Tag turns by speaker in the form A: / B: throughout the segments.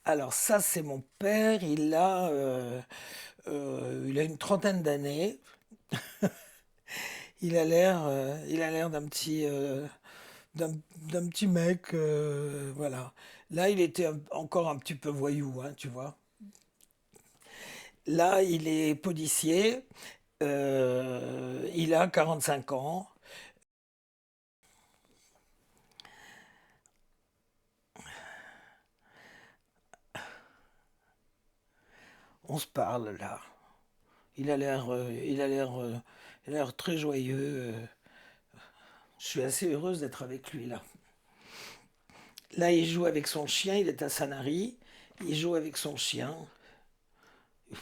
A: Alors ça, c'est mon père. Il a une trentaine d'années. Il a l'air d'un, d'un petit mec. Voilà. Là, il était encore un petit peu voyou, hein, tu vois. Là, il est policier. Il a 45 ans. On se parle là. Il a l'air, il a l'air, il a l'air très joyeux. Je suis assez heureuse d'être avec lui là. Là, il joue avec son chien. Il est à Sanary. Il joue avec son chien. De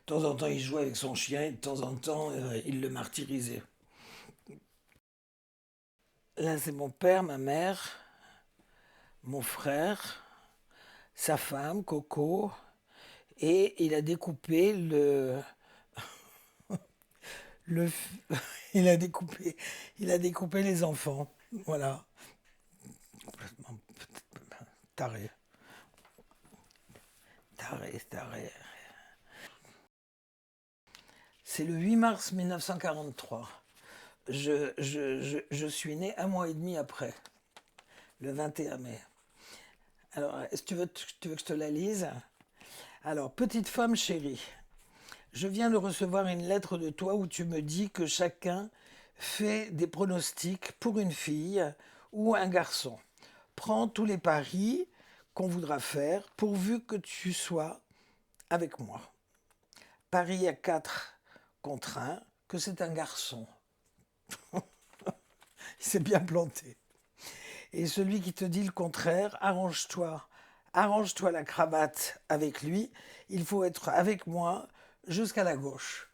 A: temps en temps, il jouait avec son chien et de temps en temps, il le martyrisait. Là, c'est mon père, ma mère, mon frère, sa femme, Coco, et le, il a découpé, il a découpé les enfants. Voilà, complètement taré, taré. C'est le 8 mars 1943. Je suis né un mois et demi après, le 21 mai. Alors, est-ce que tu veux que je te la lise? Alors, petite femme chérie, je viens de recevoir une lettre de toi où tu me dis que chacun fait des pronostics pour une fille ou un garçon. Prends tous les paris qu'on voudra faire pourvu que tu sois avec moi. Paris à 4 contre 1, que c'est un garçon. Il s'est bien planté. Et celui qui te dit le contraire, arrange-toi. Arrange-toi la cravate avec lui. Il faut être avec moi jusqu'à la gauche.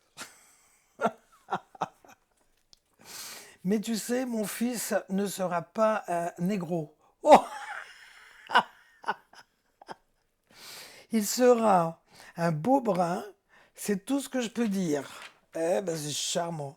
A: Mais tu sais, mon fils ne sera pas un négro. Oh, il sera un beau brun, c'est tout ce que je peux dire. Eh ben, c'est charmant.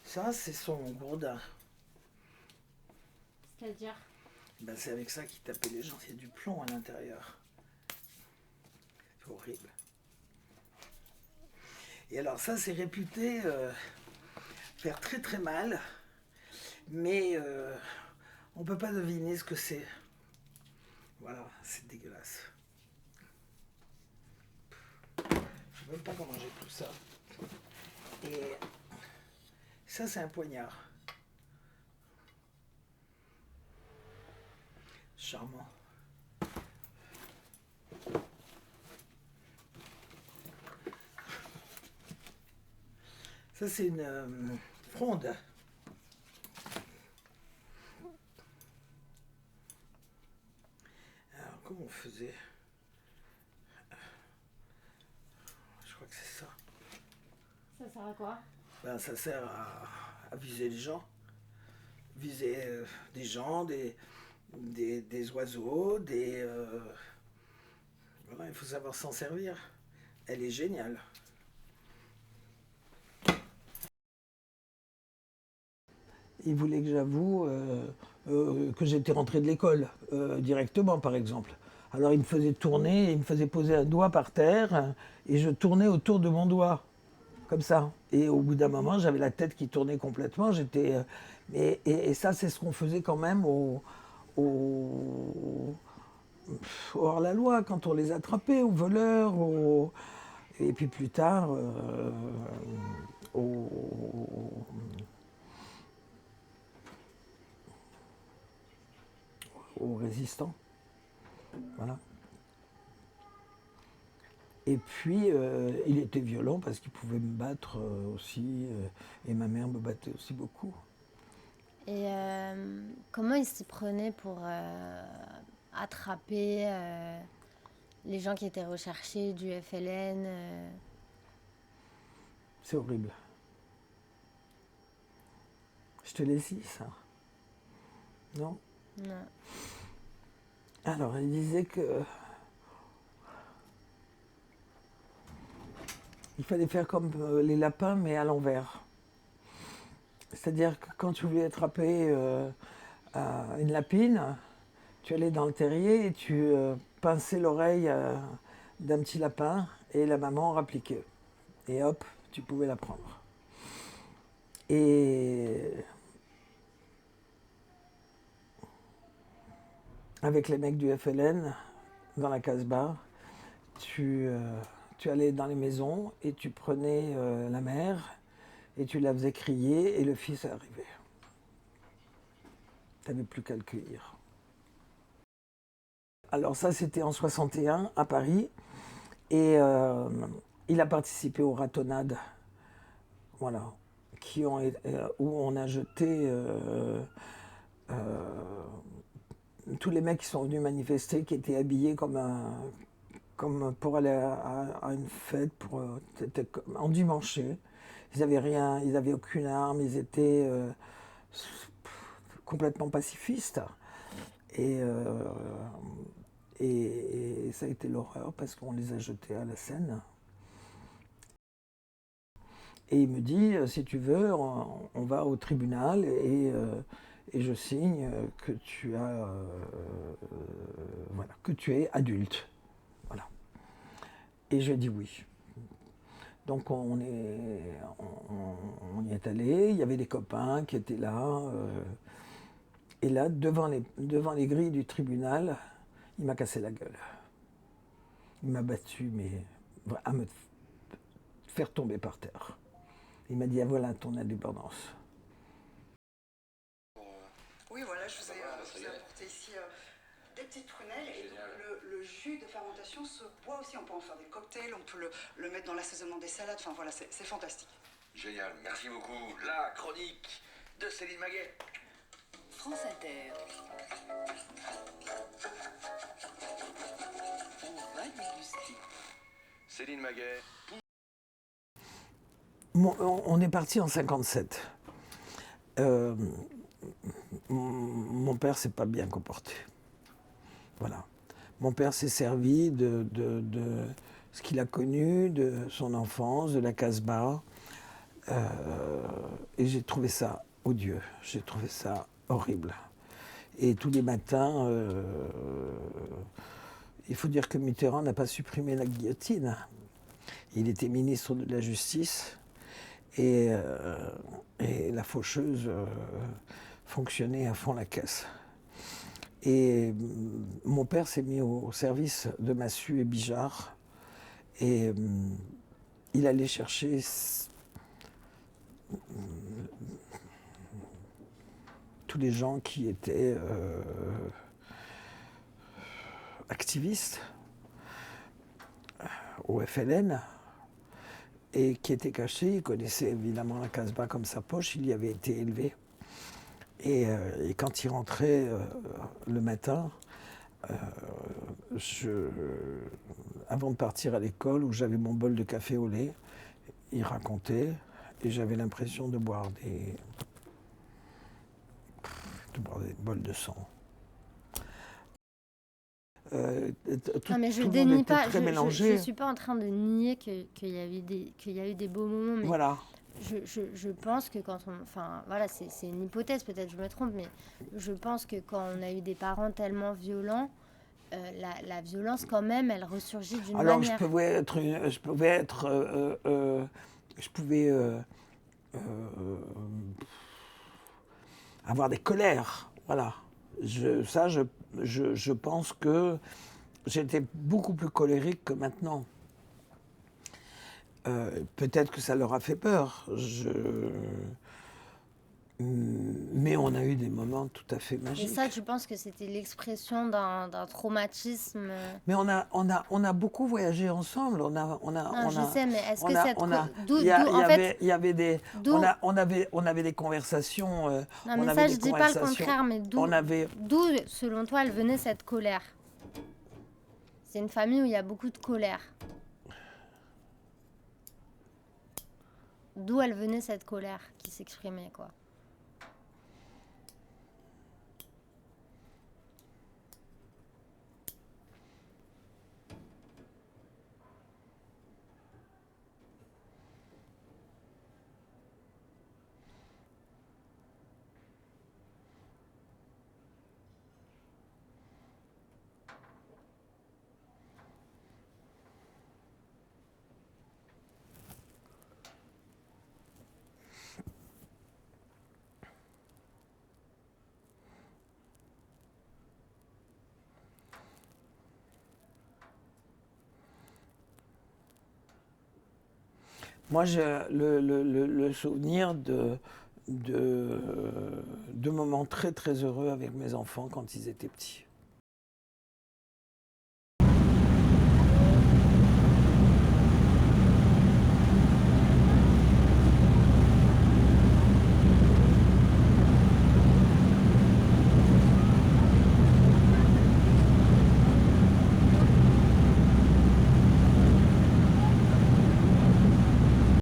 A: Ça, c'est son gourdin.
B: C'est-à-dire,
A: Ben, c'est avec ça qu'il tapait les gens. Il y a du plomb à l'intérieur. C'est horrible. Et alors ça, c'est réputé faire très très mal, mais on ne peut pas deviner ce que c'est. Voilà, c'est dégueulasse. Je ne sais même pas comment j'ai tout ça. Et ça, c'est un poignard. Charmant. Ça, c'est une fronde. Alors, comment on faisait? Je crois que c'est ça.
B: ça sert à quoi?
A: Ben, ça sert à viser les gens. Viser des gens, des oiseaux, des... voilà, il faut savoir s'en servir. Elle est géniale. Il voulait que j'avoue que j'étais rentré de l'école directement, par exemple. Alors il me faisait tourner, il me faisait poser un doigt par terre et je tournais autour de mon doigt, comme ça. Et au bout d'un moment, j'avais la tête qui tournait complètement. Et ça, c'est ce qu'on faisait quand même au hors-la-loi, quand on les attrapait, aux voleurs, et puis plus tard, aux, aux résistants. Voilà. Et puis, il était violent parce qu'il pouvait me battre aussi, et ma mère me battait aussi beaucoup.
B: Et comment il s'y prenait pour attraper les gens qui étaient recherchés du FLN
A: C'est horrible. Je te l'ai dit, ça. Non?
B: Non.
A: Alors, il disait que il fallait faire comme les lapins, mais à l'envers. C'est-à-dire que quand tu voulais attraper une lapine, tu allais dans le terrier et tu pinçais l'oreille d'un petit lapin et la maman rappliquait. Et hop, tu pouvais la prendre. Et avec les mecs du FLN, dans la Casbah, tu allais dans les maisons et tu prenais la mère et tu la faisais crier et le fils arrivait. Tu n'avais plus qu'à le cueillir. Alors ça, c'était en 61 à Paris. Et il a participé aux ratonnades, voilà, où on a jeté tous les mecs qui sont venus manifester, qui étaient habillés comme pour aller à une fête, en dimanché. Ils n'avaient rien, ils n'avaient aucune arme, ils étaient complètement pacifistes. Et, euh, et ça a été l'horreur parce qu'on les a jetés à la Seine. Et il me dit, si tu veux, on va au tribunal et je signe que tu as, voilà, que tu es adulte. Voilà. Et je dis oui. Donc on y est allé, il y avait des copains qui étaient là. Et là, devant les grilles du tribunal, il m'a cassé la gueule. Il m'a battu, mais à me faire tomber par terre. Il m'a dit, ah, voilà ton indépendance.
C: Oui, voilà, je vous ai apporté ici des petites prunelles. Et donc, le jus de fermentation se boit aussi. On peut en faire des cocktails, on peut le mettre dans l'assaisonnement des salades. Enfin voilà, c'est fantastique.
D: Génial, merci beaucoup. La chronique de Céline Maguet.
E: France Inter. On va déguster.
D: Céline Maguet.
A: On est parti en 57. Mon père s'est pas bien comporté. Voilà. Mon père s'est servi de ce qu'il a connu, de son enfance, de la Casbah. Et j'ai trouvé ça odieux. J'ai trouvé ça horrible. Et tous les matins, il faut dire que Mitterrand n'a pas supprimé la guillotine. Il était ministre de la Justice et la faucheuse fonctionnait à fond la caisse. Et mon père s'est mis au service de Massu et Bijard et il allait chercher tous les gens qui étaient activistes au FLN et qui étaient cachés. Il connaissait évidemment la Casbah comme sa poche, il y avait été élevé. Et quand il rentrait le matin, avant de partir à l'école, où j'avais mon bol de café au lait, il racontait, et j'avais l'impression de boire des bols de sang.
B: Non, mais je
A: tout le monde
B: dénie
A: était
B: pas.
A: très
B: Je
A: mélangé.
B: suis pas en train de nier qu'il y a eu des beaux moments, mais
A: Voilà.
B: je pense que quand on... Enfin, voilà, c'est une hypothèse, peut-être je me trompe, mais je pense que quand on a eu des parents tellement violents, la violence, quand même, elle ressurgit d'une
A: Alors
B: manière.
A: je pouvais avoir des colères. Voilà. Je pense que j'étais beaucoup plus colérique que maintenant. Peut-être que ça leur a fait peur. Mais on a eu des moments tout à fait
B: Et
A: magiques.
B: ça, tu penses que c'était l'expression d'un traumatisme?
A: Mais on a beaucoup voyagé ensemble.
B: Non, je sais, mais est-ce que cette...
A: Il y avait des,
B: d'où-
A: on avait des conversations.
B: Non,
A: on
B: mais
A: avait
B: ça,
A: des
B: je dis pas le
A: conversations.
B: contraire, mais
A: On avait,
B: d'où, selon toi, elle venait cette colère? C'est une famille où il y a beaucoup de colère. D'où elle venait cette colère qui s'exprimait, quoi?
A: moi, j'ai le souvenir de moments très très heureux avec mes enfants quand ils étaient petits.